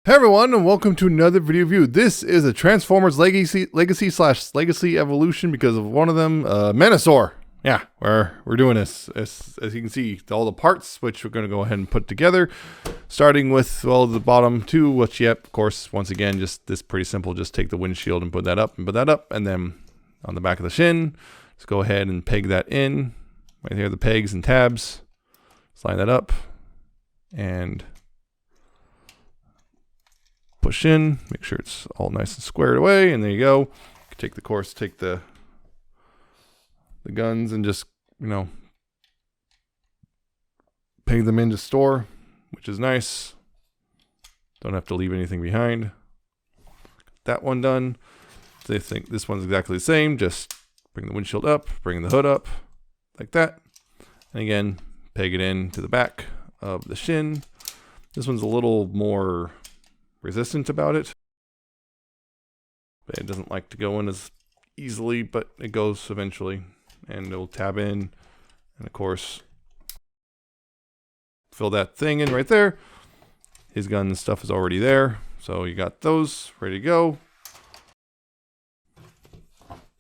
Hey everyone, and welcome to another video review. This is a Transformers Legacy Evolution because of one of them, Menasor. Yeah, we're doing this. As you can see, all the parts, which we're going to go ahead and put together, starting with, well, the bottom two, which, yep, of course, once again, just this pretty simple. Just take the windshield and put that up, and then on the back of the shin, just go ahead and peg that in. Right there, the pegs and tabs. Slide that up, and push in, make sure it's all nice and squared away, and there you go. You can take the guns and just, peg them into store, which is nice. Don't have to leave anything behind. That one done. They think this one's exactly the same. Just bring the windshield up, bring the hood up, like that. And again, peg it in to the back of the shin. This one's a little more resistant about it. It doesn't like to go in as easily, but it goes eventually. And it'll tab in. And of course, fill that thing in right there. His gun and stuff is already there. So you got those ready to go.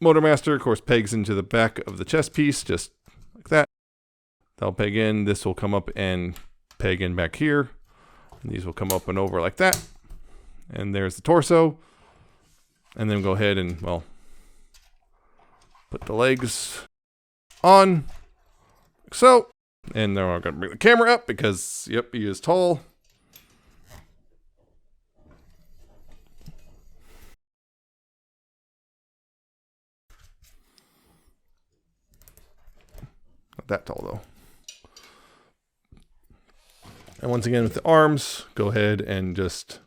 Motormaster, of course, pegs into the back of the chest piece, just like that. That'll peg in. This will come up and peg in back here. And these will come up and over like that. And there's the torso. And then go ahead and, well, put the legs on, like so. And then I'm going to bring the camera up because, yep, he is tall. Not that tall, though. And once again, with the arms, go ahead and just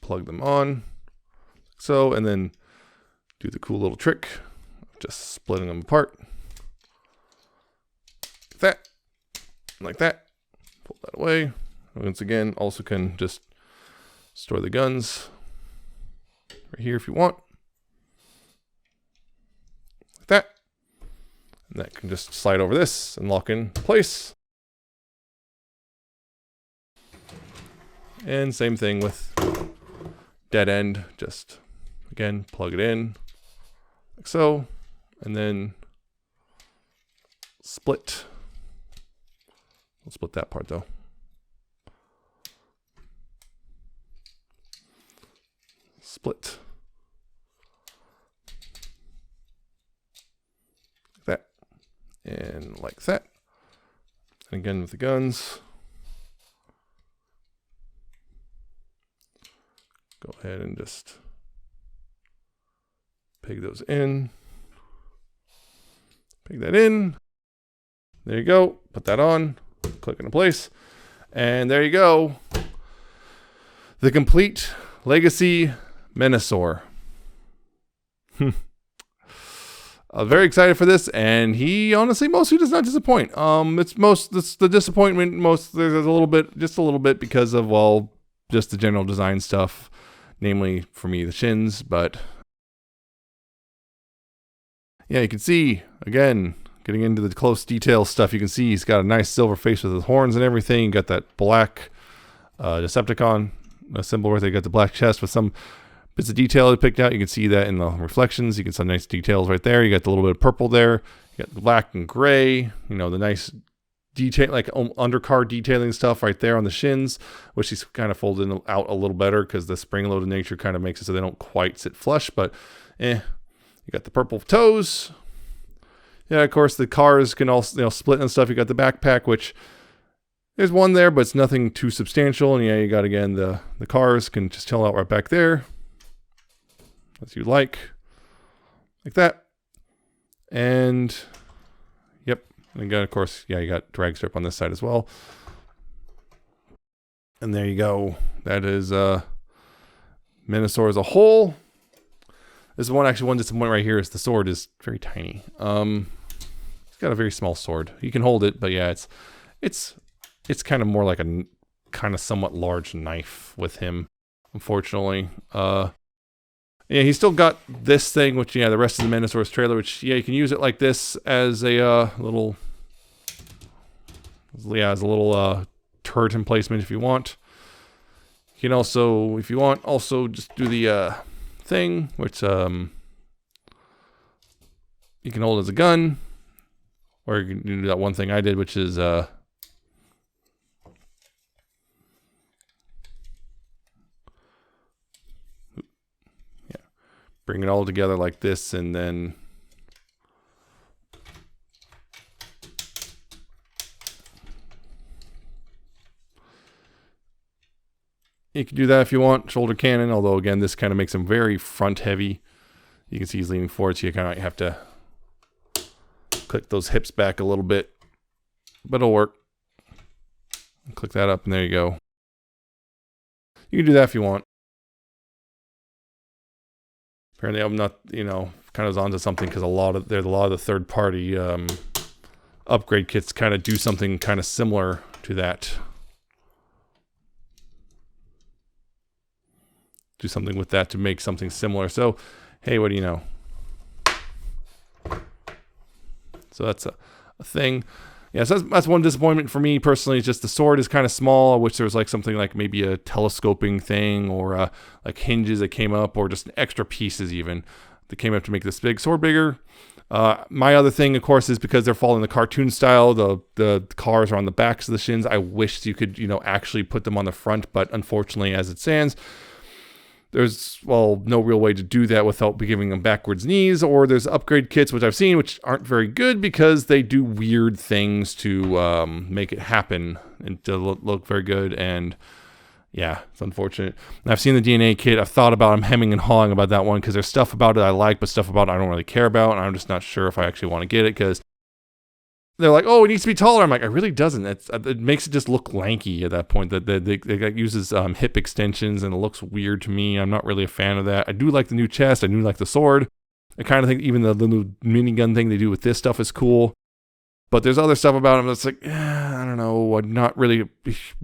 plug them on, so, and then do the cool little trick of just splitting them apart, like that. Pull that away. Once again, also can just store the guns right here if you want, like that. And that can just slide over this and lock in place. And same thing with dead end, just again plug it in like so, and then split. We'll split that part though. Split like that, and like that. And again with the guns, go ahead and just peg those in. Peg that in. There you go. Put that on. Click into place. And there you go. The complete Legacy Menasor. I'm very excited for this, and he honestly mostly does not disappoint. It's the disappointment there's a little bit because of, well, just the general design stuff. Namely, for me, the shins, but yeah, you can see, again, getting into the close detail stuff, you can see he's got a nice silver face with his horns and everything. You got that black Decepticon symbol right there. You got the black chest with some bits of detail he picked out. You can see that in the reflections. You get some nice details right there. You got the little bit of purple there. You got the black and gray, the nice detail, like undercar detailing stuff right there on the shins, which he's kind of folded out a little better because the spring-loaded nature kind of makes it so they don't quite sit flush, but you got the purple toes. Yeah, of course the cars can also split and stuff. You got the backpack, which there's one there, but it's nothing too substantial. And yeah, you got, again, the cars can just chill out right back there as you like that. And yep. And again, of course, yeah, you got drag strip on this side as well. And there you go. That is Menasor as a whole. This is one disappointment right here is the sword is very tiny. It's got a very small sword. You can hold it, but yeah, it's kind of more like a kind of somewhat large knife with him, unfortunately. Yeah, he's still got this thing, which, yeah, the rest of the Menasor's trailer, which, yeah, you can use it like this as a little turret emplacement if you want. You can also, if you want, also just do the thing, which you can hold as a gun, or you can do that one thing I did, which is bring it all together like this, and then you can do that if you want. Shoulder cannon, although again, this kind of makes him very front heavy. You can see he's leaning forward, so you kind of have to click those hips back a little bit, but it'll work. Click that up, and there you go. You can do that if you want. Apparently, I'm not, kind of onto something, because there's a lot of the third-party upgrade kits kind of do something kind of similar to that. Do something with that to make something similar. So, hey, what do you know? So that's a thing. Yeah, so that's one disappointment for me personally. Is just the sword is kind of small. I wish there was like something like maybe a telescoping thing, or like hinges that came up, or just extra pieces even that came up to make this big sword bigger. My other thing, of course, is because they're following the cartoon style. The cars are on the backs of the shins. I wish you could actually put them on the front, but unfortunately, as it stands, there's, no real way to do that without giving them backwards knees, or there's upgrade kits, which I've seen, which aren't very good because they do weird things to make it happen and to look very good. And yeah, it's unfortunate. And I've seen the DNA kit. I've thought about, I'm hemming and hawing about that one because there's stuff about it I like, but stuff about it I don't really care about. And I'm just not sure if I actually want to get it because they're like, oh, it needs to be taller. I'm like, it really doesn't. It makes it just look lanky at that point. That it uses hip extensions, and it looks weird to me. I'm not really a fan of that. I do like the new chest. I do like the sword. I kind of think even the little minigun thing they do with this stuff is cool. But there's other stuff about them that's like, I don't know. I'm not really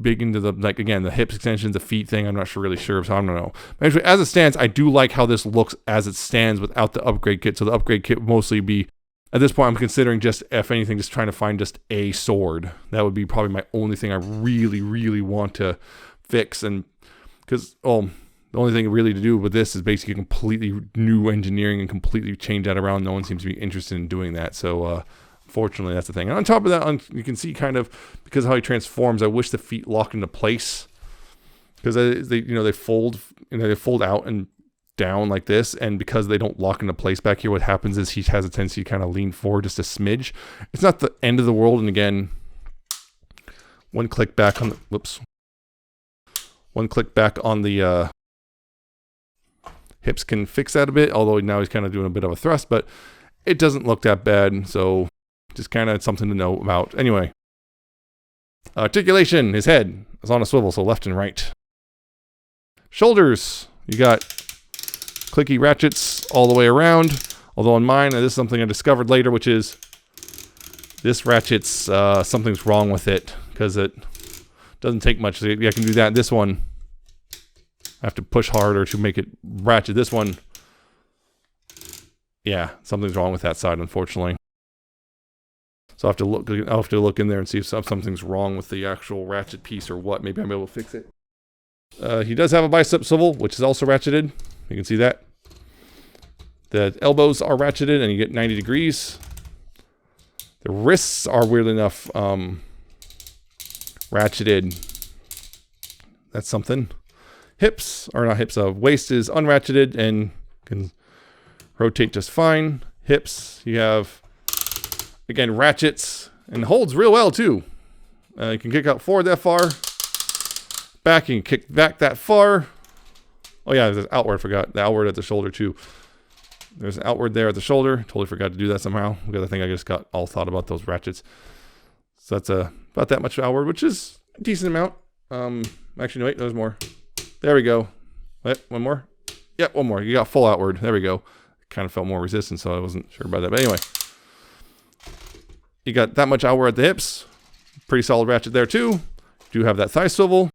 big into the, again, the hip extensions, the feet thing. I'm not really sure, so I don't know. But actually, as it stands, I do like how this looks as it stands without the upgrade kit. So the upgrade kit would mostly be, at this point, I'm considering just, if anything, just trying to find just a sword. That would be probably my only thing I really, really want to fix. And because, the only thing really to do with this is basically completely new engineering and completely change that around. No one seems to be interested in doing that. So, fortunately, that's the thing. And on top of that, you can see kind of, because of how he transforms, I wish the feet locked into place. Because they fold, they fold out and down like this, and because they don't lock into place back here, what happens is he has a tendency to kind of lean forward just a smidge. It's not the end of the world, and again, one click back on the hips can fix that a bit, although now he's kind of doing a bit of a thrust, but it doesn't look that bad, so just kind of something to know about. Anyway, articulation, his head is on a swivel, so left and right. Shoulders, you got clicky ratchets all the way around. Although on mine, this is something I discovered later, which is this ratchet's, something's wrong with it because it doesn't take much. So I can do that. This one, I have to push harder to make it ratchet. This one, yeah, something's wrong with that side, unfortunately. So I'll have to look in there and see if something's wrong with the actual ratchet piece or what. Maybe I'm able to fix it. He does have a bicep swivel, which is also ratcheted. You can see that. The elbows are ratcheted and you get 90 degrees. The wrists are, weirdly enough, ratcheted. That's something. Hips, or not hips, waist is unratcheted and can rotate just fine. Hips, you have, again, ratchets, and holds real well too. You can kick out forward that far. Back, you can kick back that far. Oh yeah, there's outward, I forgot. The outward at the shoulder too. There's an outward there at the shoulder. Totally forgot to do that somehow, because I think I just got all thought about those ratchets. So that's about that much outward, which is a decent amount. Actually, no, wait, there's more. There we go. Wait, one more? Yep, one more. You got full outward. There we go. Kind of felt more resistance, so I wasn't sure about that. But anyway, you got that much outward at the hips. Pretty solid ratchet there too. Do have that thigh swivel.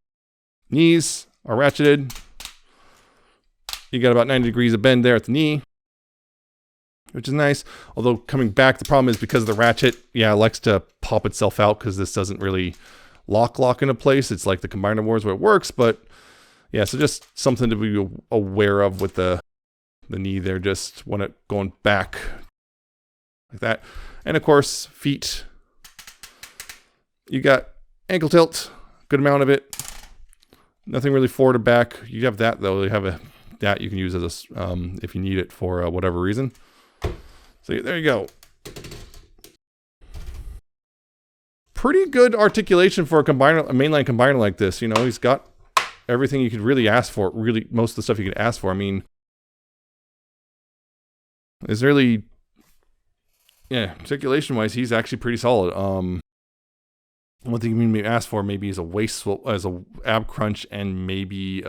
Knees are ratcheted. You got about 90 degrees of bend there at the knee, which is nice. Although coming back, the problem is because of the ratchet, yeah, it likes to pop itself out because this doesn't really lock into place. It's like the Combiner Wars where it works, but Yeah, so just something to be aware of with the knee there, just when it going back like that. And of course, feet. You got ankle tilt, good amount of it. Nothing really forward or back. You have that though. You have that you can use as a if you need it for whatever reason. So there you go. Pretty good articulation for a mainline combiner like this. You know, he's got everything you could really ask for. Really, most of the stuff you could ask for. I mean, it's really, yeah, articulation-wise, he's actually pretty solid. One thing you may ask for maybe is a waist swell, as a ab crunch, and maybe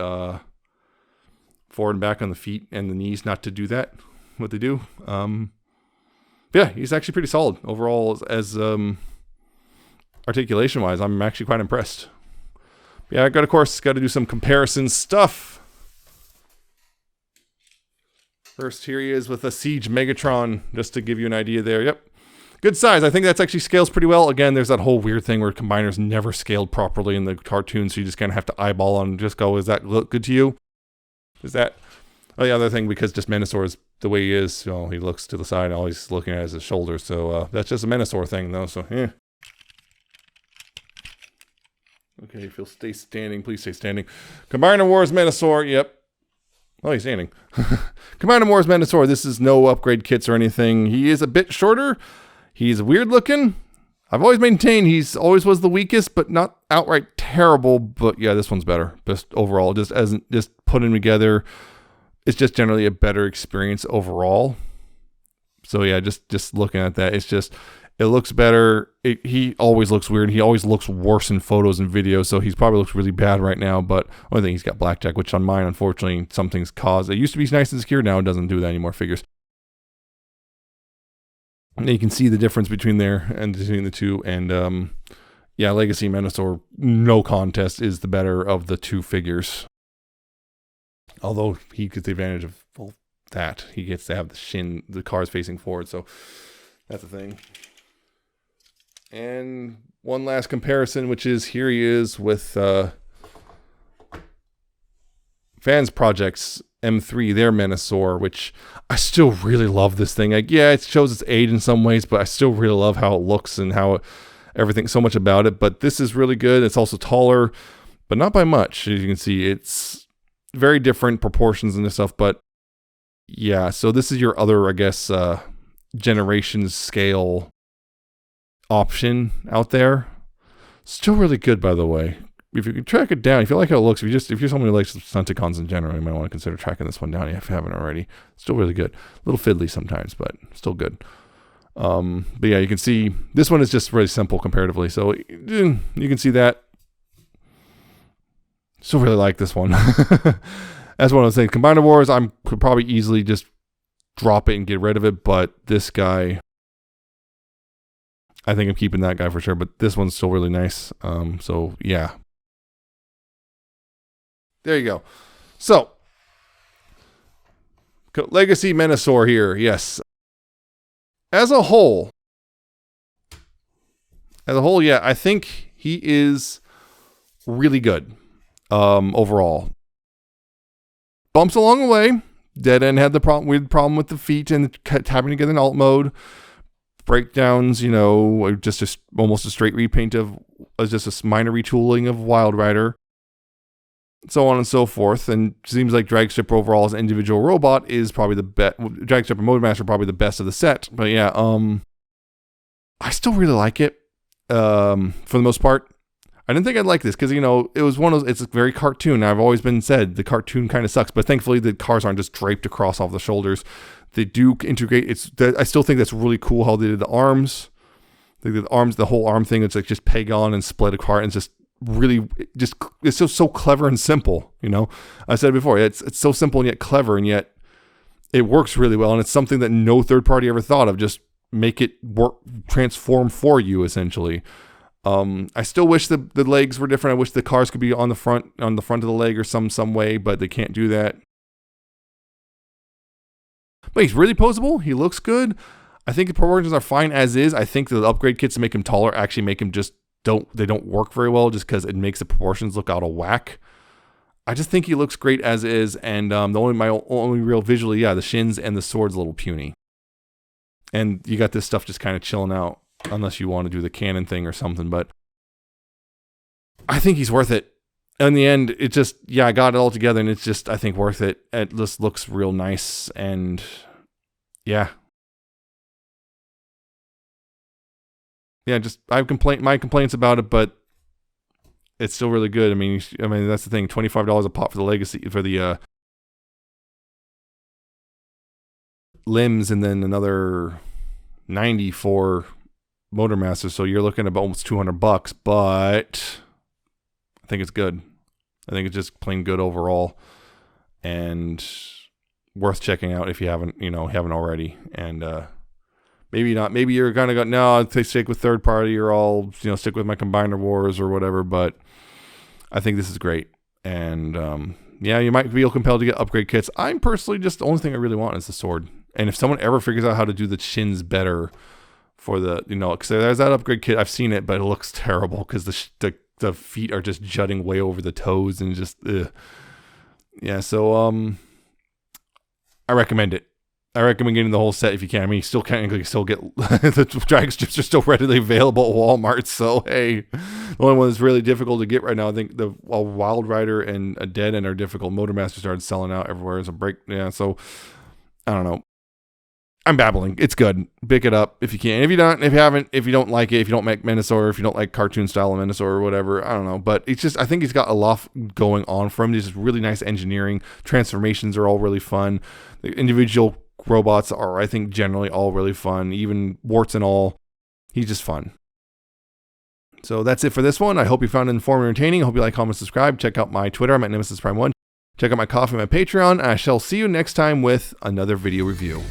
forward and back on the feet and the knees. Not to do that, what they do. Yeah, he's actually pretty solid overall as articulation-wise. I'm actually quite impressed. Yeah, I got, of course, got to do some comparison stuff. First, here he is with a Siege Megatron, just to give you an idea there. Yep. Good size. I think that's actually scales pretty well. Again, there's that whole weird thing where combiners never scaled properly in the cartoon, so you just kind of have to eyeball and just go, does that look good to you? Is that... Oh, the other thing, because just Menasor is the way he is, you know, he looks to the side, always looking at his shoulders, so that's just a Menasor thing, though, so, yeah. Okay, if you'll stay standing, please stay standing. Combiner Wars Menasor, yep. Oh, he's standing. Combiner Wars Menasor, this is no upgrade kits or anything. He is a bit shorter. He's weird looking. I've always maintained he's always was the weakest, but not outright terrible. But yeah, this one's better. Just overall, just put him together. It's just generally a better experience overall. So yeah, just looking at that, it's just, it looks better. He always looks weird. He always looks worse in photos and videos, so he's probably looks really bad right now. But only thing, he's got blackjack, which on mine, unfortunately, something's caused. It used to be nice and secure. Now it doesn't do that anymore. Figures. And you can see the difference between there and between the two. And yeah, Legacy Menasor, no contest, is the better of the two figures. Although he gets the advantage of that. He gets to have the cars facing forward. So that's the thing. And one last comparison, which is here he is with Fans Projects M3, their Menasor, which I still really love this thing. Like, yeah, it shows its age in some ways, but I still really love how it looks and how everything, so much about it. But this is really good. It's also taller, but not by much. As you can see, it's very different proportions and this stuff. But yeah, so this is your other, I guess, generation scale option out there. Still really good, by the way. If you can track it down, if you like how it looks, if you're someone who likes Stunticons in general, you might want to consider tracking this one down if you haven't already. Still really good. A little fiddly sometimes, but still good. But yeah, you can see this one is just really simple comparatively. So you can see that. Still really like this one. That's what I was saying. Combiner Wars, I could probably easily just drop it and get rid of it, but this guy, I think I'm keeping that guy for sure, but this one's still really nice. So yeah. There you go. So, Legacy Menasor here, yes. As a whole, yeah, I think he is really good overall. Bumps along the way. Dead End had the weird problem with the feet and tapping together in alt mode. Breakdowns, you know, just almost a straight repaint of just a minor retooling of Wild Rider. So on and so forth, and it seems like Dragstripper overall as an individual robot is probably the best. Dragstripper Motormaster probably the best of the set, but yeah, I still really like it. For the most part, I didn't think I'd like this because you know it was one of those. It's very cartoon. I've always been said the cartoon kind of sucks, but thankfully the cars aren't just draped across all the shoulders. They do integrate. I still think that's really cool how they did the arms. They did the arms, the whole arm thing. It's like just peg on and split apart, and just really it's so clever and simple. You know, I said it before, it's so simple and yet clever, and yet it works really well, and it's something that no third party ever thought of. Just make it work, transform for you essentially. I still wish the legs were different. I wish the cars could be on the front of the leg or some way, but they can't do that. But he's really posable. He looks good. I think the proportions are fine as is. I think the upgrade kits to make him taller actually make him just don't work very well just because it makes the proportions look out of whack. I just think he looks great as is, and my only real visually, the shins and the sword's a little puny. And you got this stuff just kind of chilling out, unless you want to do the cannon thing or something, but I think he's worth it. In the end, it just, I got it all together, and it's just, I think, worth it. It just looks real nice, and yeah. Yeah, just, my complaints about it, but it's still really good. I mean, that's the thing, $25 a pop for the legacy, for the limbs, and then another 90 for Motor Master, so you're looking at about almost $200, but I think it's good. I think it's just plain good overall, and worth checking out if you haven't already. And maybe not. Maybe you're kind of go, no, I'll stick with third party, or I'll stick with my Combiner Wars or whatever. But I think this is great, and you might feel compelled to get upgrade kits. I'm personally just, the only thing I really want is the sword. And if someone ever figures out how to do the shins better for the, because there's that upgrade kit, I've seen it, but it looks terrible because the feet are just jutting way over the toes, and just so I recommend it. I recommend getting the whole set if you can. I mean, you still get the drag strips are still readily available at Walmart, so hey, the only one that's really difficult to get right now, I think the Wild Rider and a Dead End are difficult. Motor Master started selling out everywhere as a break. So I don't know. I'm babbling. It's good. Pick it up if you can. If you don't like it, if you don't make Menasor, if you don't like cartoon style of Menasor or whatever, I don't know. But it's just, I think he's got a lot going on for him. There's just really nice engineering. Transformations are all really fun. The individual robots are, I think, generally all really fun. Even warts and all. He's just fun. So that's it for this one. I hope you found it informative and entertaining. I hope you like, comment, subscribe. Check out my Twitter. I'm at Nemesis Prime 1. Check out my Coffee, my Patreon. I shall see you next time with another video review.